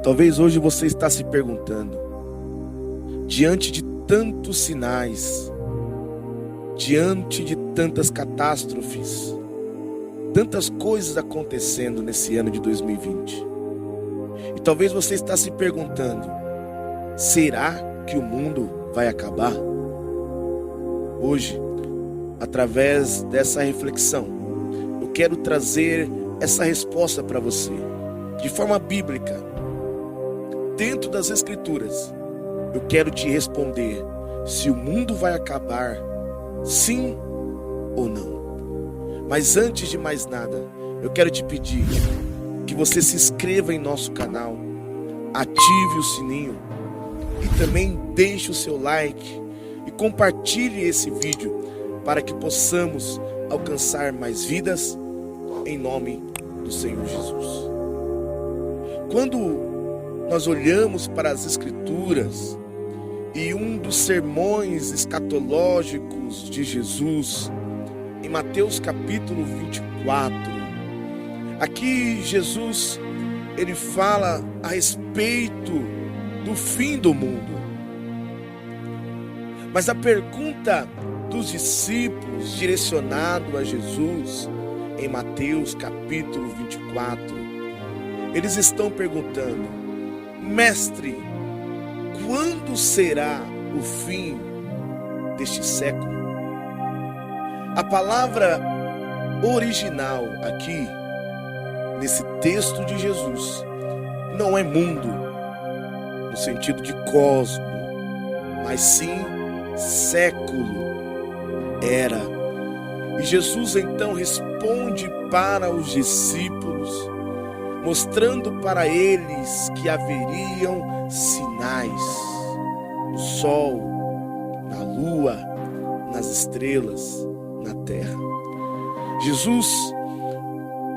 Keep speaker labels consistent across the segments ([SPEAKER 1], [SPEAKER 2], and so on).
[SPEAKER 1] Talvez hoje você está se perguntando, diante de tantos sinais, diante de tantas catástrofes, tantas coisas acontecendo nesse ano de 2020. E talvez você está se perguntando, será que o mundo vai acabar? Hoje, através dessa reflexão, eu quero trazer essa resposta para você, de forma bíblica, dentro das Escrituras. Eu quero te responder se o mundo vai acabar, sim ou não. Mas antes de mais nada, eu quero te pedir que você se inscreva em nosso canal, ative o sininho e também deixe o seu like e compartilhe esse vídeo para que possamos alcançar mais vidas em nome do Senhor Jesus. Quando nós olhamos para as Escrituras e um dos sermões escatológicos de Jesus, em Mateus capítulo 24, aqui Jesus, ele fala a respeito do fim do mundo. Mas a pergunta dos discípulos direcionado a Jesus, em Mateus capítulo 24, eles estão perguntando: Mestre, quando será o fim deste século? A palavra original aqui, nesse texto de Jesus, não é mundo, no sentido de cosmo, mas sim século, era. E Jesus então responde para os discípulos, mostrando para eles que haveriam sinais no sol, na lua, nas estrelas, na terra. Jesus,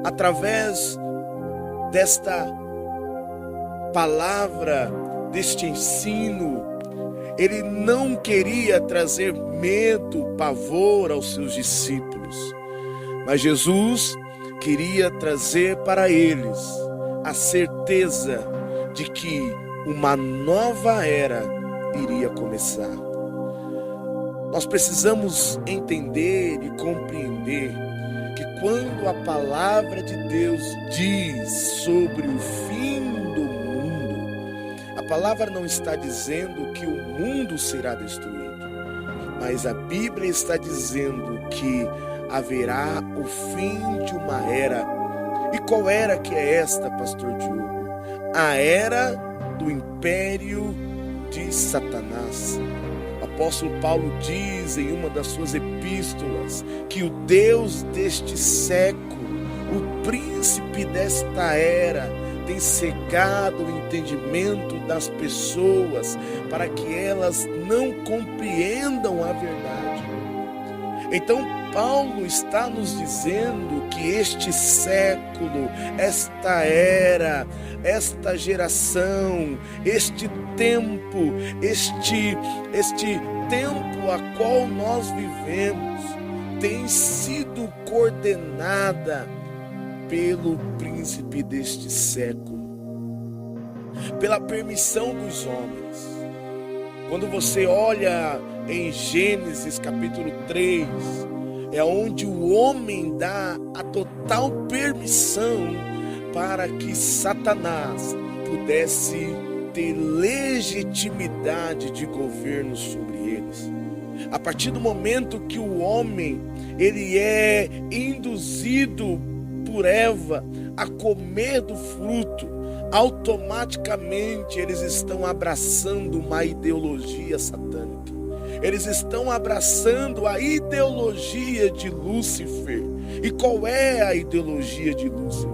[SPEAKER 1] através desta palavra, deste ensino, ele não queria trazer medo, pavor aos seus discípulos, mas Jesus queria trazer para eles a certeza de que uma nova era iria começar. Nós precisamos entender e compreender que quando a palavra de Deus diz sobre o fim do mundo, a palavra não está dizendo que o mundo será destruído, mas a Bíblia está dizendo que haverá o fim de uma era. E qual era que é esta, pastor Diogo? A era do império de Satanás. O apóstolo Paulo diz em uma das suas epístolas que o Deus deste século, o príncipe desta era, tem cegado o entendimento das pessoas para que elas não compreendam a verdade. Então Paulo está nos dizendo que este século, esta era, esta geração, este tempo, este tempo a qual nós vivemos, tem sido coordenada pelo príncipe deste século, pela permissão dos homens. Quando você olha em Gênesis capítulo 3, é onde o homem dá a total permissão para que Satanás pudesse ter legitimidade de governo sobre eles. A partir do momento que o homem ele é induzido por Eva a comer do fruto, automaticamente eles estão abraçando uma ideologia satânica. Eles estão abraçando a ideologia de Lúcifer. E qual é a ideologia de Lúcifer?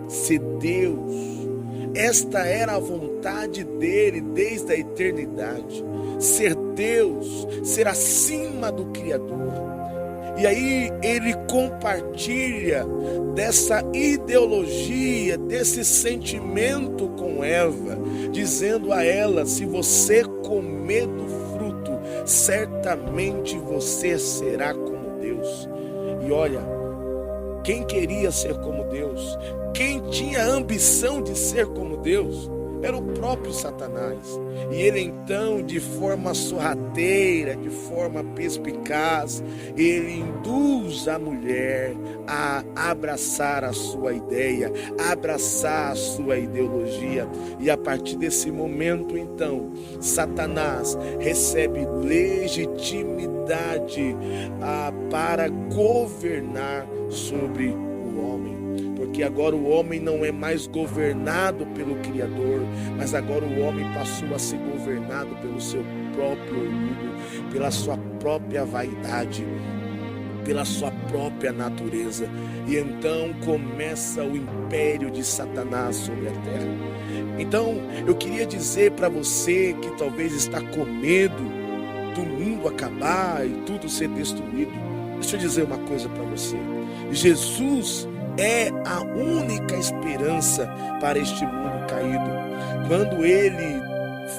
[SPEAKER 1] Ser Deus. Esta era a vontade dele desde a eternidade. Ser Deus, ser acima do Criador. E aí ele compartilha dessa ideologia, desse sentimento com Eva, dizendo a ela: se você comer do fruto, certamente você será como Deus. E olha, quem queria ser como Deus, quem tinha a ambição de ser como Deus, era o próprio Satanás. E ele então, de forma sorrateira, de forma perspicaz, ele induz a mulher a abraçar a sua ideia, a abraçar a sua ideologia. E a partir desse momento, então, Satanás recebe legitimidade para governar sobre o homem. Porque agora o homem não é mais governado pelo Criador, mas agora o homem passou a ser governado pelo seu próprio orgulho, pela sua própria vaidade, pela sua própria natureza. E então começa o império de Satanás sobre a terra. Então eu queria dizer para você que talvez está com medo do mundo acabar e tudo ser destruído. Deixa eu dizer uma coisa para você. Jesus é a única esperança para este mundo caído. Quando ele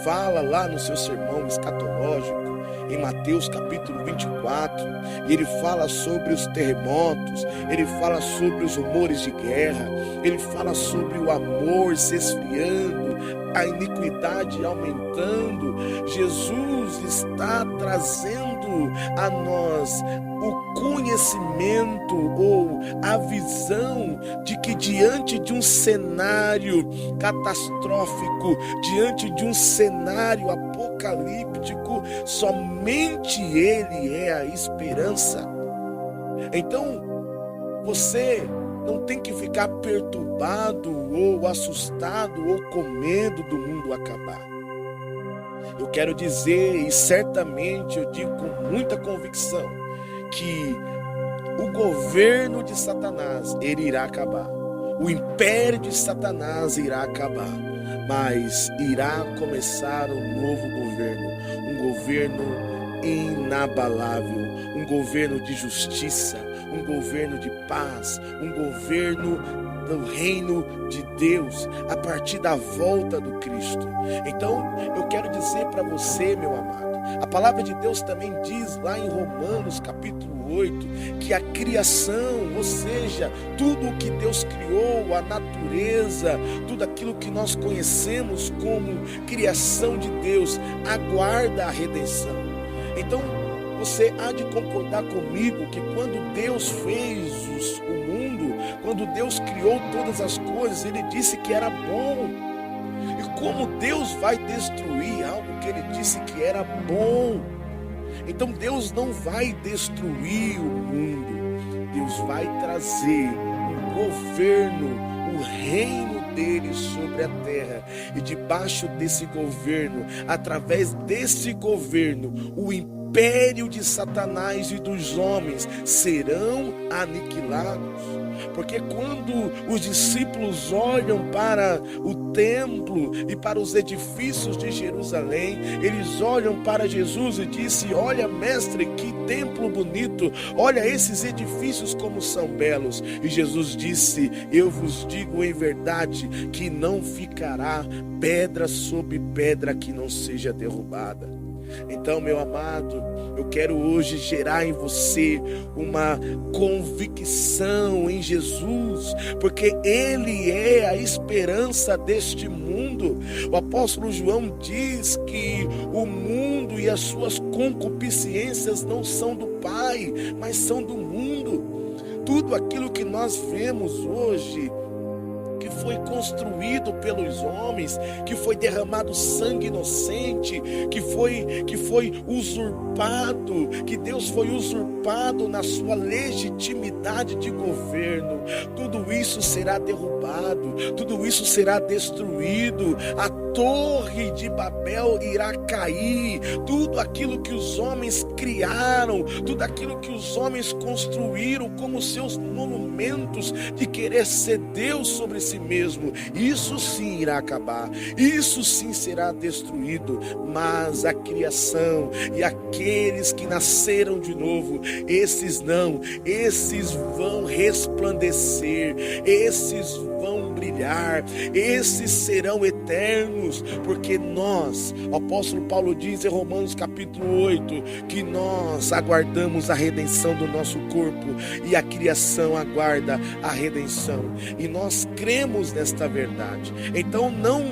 [SPEAKER 1] fala lá no seu sermão escatológico, em Mateus capítulo 24, e ele fala sobre os terremotos, ele fala sobre os rumores de guerra, ele fala sobre o amor se esfriando, a iniquidade aumentando. Jesus está trazendo a nós o conhecimento ou a visão de que diante de um cenário catastrófico, diante de um cenário apocalíptico, somente Ele é a esperança. Então, você não tem que ficar perturbado ou assustado ou com medo do mundo acabar. Eu quero dizer, e certamente eu digo com muita convicção, que o governo de Satanás, ele irá acabar. O império de Satanás irá acabar. Mas irá começar um novo governo. Um governo inabalável. Um governo de justiça. Um governo de paz. Um governo do reino de Deus, a partir da volta do Cristo. Então, eu quero dizer para você, meu amado, a palavra de Deus também diz lá em Romanos capítulo 8, que a criação, ou seja, tudo o que Deus criou, a natureza, tudo aquilo que nós conhecemos como criação de Deus, aguarda a redenção. Então, você há de concordar comigo que quando Deus fez o mundo, quando Deus criou todas as coisas, Ele disse que era bom. E como Deus vai destruir algo que Ele disse que era bom? Então Deus não vai destruir o mundo. Deus vai trazer um governo, o reino dele sobre a terra. E debaixo desse governo, através desse governo, o império de Satanás e dos homens serão aniquilados. Porque quando os discípulos olham para o templo e para os edifícios de Jerusalém, eles olham para Jesus e dizem: olha, mestre, que templo bonito, olha esses edifícios como são belos. E Jesus disse: eu vos digo em verdade que não ficará pedra sobre pedra que não seja derrubada. Então, meu amado, eu quero hoje gerar em você uma convicção em Jesus, porque Ele é a esperança deste mundo. O apóstolo João diz que o mundo e as suas concupiscências não são do Pai, mas são do mundo. Tudo aquilo que nós vemos hoje, que foi construído pelos homens, que foi derramado sangue inocente, que foi usurpado, que Deus foi usurpado na sua legitimidade de governo, tudo isso será derrubado, tudo isso será destruído, a torre de Babel irá cair, tudo aquilo que os homens criaram, tudo aquilo que os homens construíram como seus monumentos de querer ser Deus sobre si mesmo, isso sim irá acabar, isso sim será destruído, mas a criação e aqueles que nasceram de novo, esses não, esses vão resplandecer, esses vão brilhar, esses serão eternos, porque nós, o apóstolo Paulo diz em Romanos capítulo 8, que nós aguardamos a redenção do nosso corpo e a criação aguarda a redenção, e nós cremos nesta verdade. Então não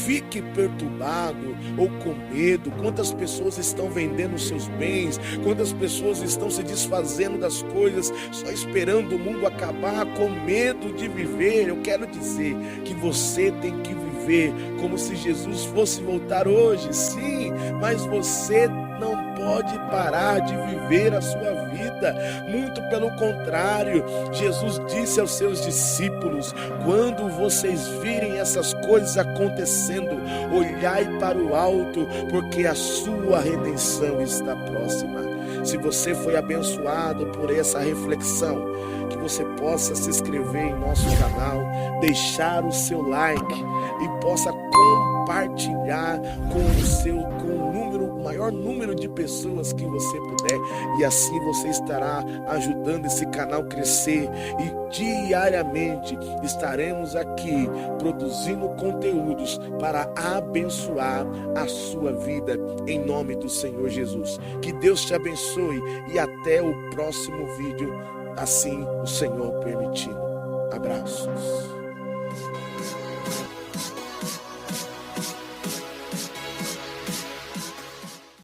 [SPEAKER 1] fique perturbado ou com medo. Quantas pessoas estão vendendo seus bens, quantas pessoas estão se desfazendo das coisas, só esperando o mundo acabar, com medo de viver. Eu quero dizer que você tem que viver como se Jesus fosse voltar hoje, sim, mas você não pode parar de viver a sua vida, muito pelo contrário. Jesus disse aos seus discípulos: quando vocês virem essas coisas acontecendo, olhai para o alto, porque a sua redenção está próxima. Se você foi abençoado por essa reflexão, que você possa se inscrever em nosso canal, deixar o seu like e possa compartilhar com o maior número de pessoas que você puder, e assim você estará ajudando esse canal a crescer, e diariamente estaremos aqui produzindo conteúdos para abençoar a sua vida, em nome do Senhor Jesus. Que Deus te abençoe e até o próximo vídeo, assim o Senhor permitindo. Abraços.